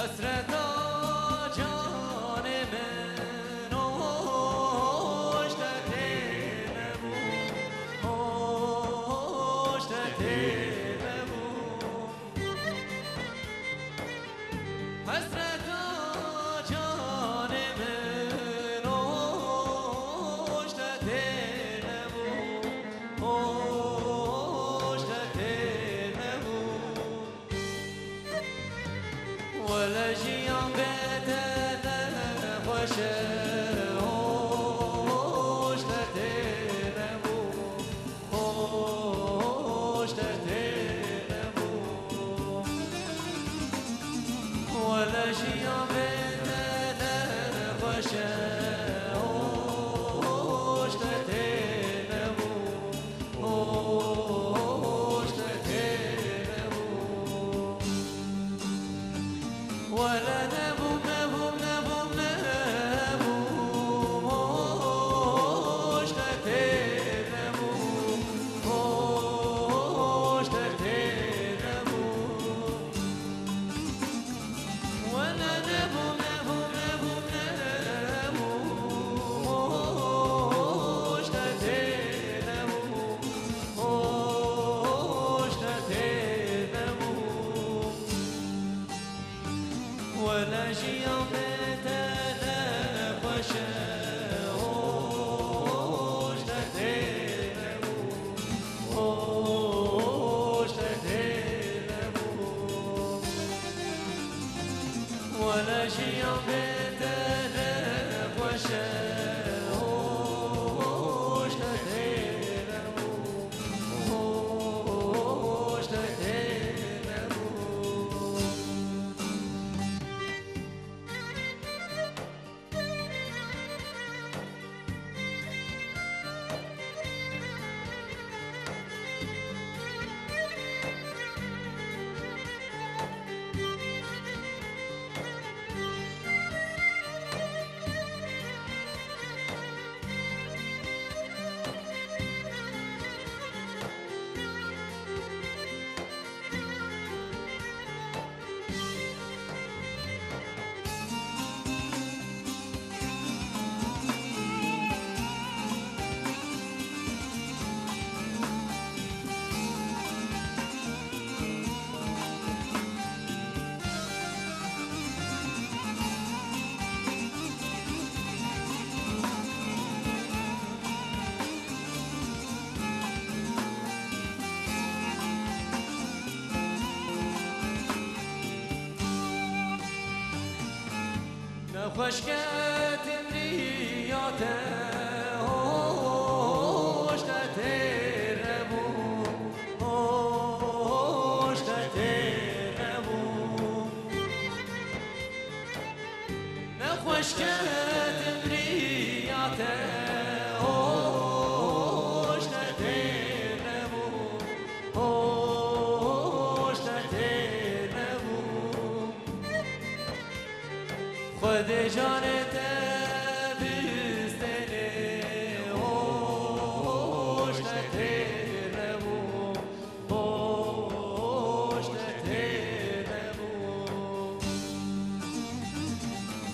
حسرتا جان من هشتت نبود هشتت نبود حسرتا جان من هشتت نبود هشتت نبود ولا جيان بدنا خوشه هشتت نبود هشتت نبود ولا جيان بدنا خوشه هشتت نبود هشتت نبود ولا نبو نبو نبو نبو هشتت نبو هشتت نبو ولا نبو نبو نبو نبو هشتت نبو هشتت نبو ولا جيان بدنا خوشه هشتت نبود هشتت نبود ولا جيان بدنا خوشه هشتت نبود هشتت نبود خشکت امریات هشتت نبود هشتت نبود خشکت امریات هشتت نبود هشتت نبود خود جانت بستنه هشتت نبود هشتت نبود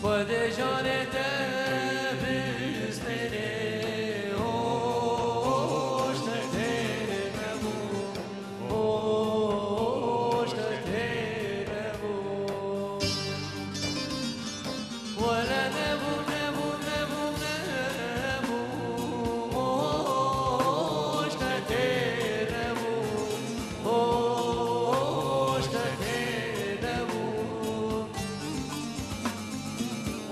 خود جانت بستنه هشتت نبود هشتت نبود ولا نبو نبو نبو نبو هشتت نبود هشتت نبود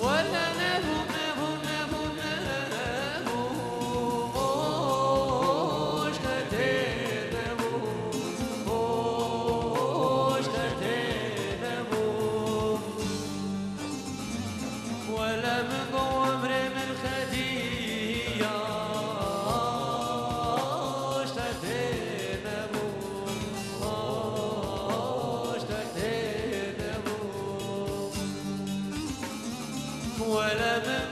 ولا نبو نبو نبو نبو هشتت نبود هشتت نبود ولا من عمر من خدية هشتت نبود هشتت نبود ولا من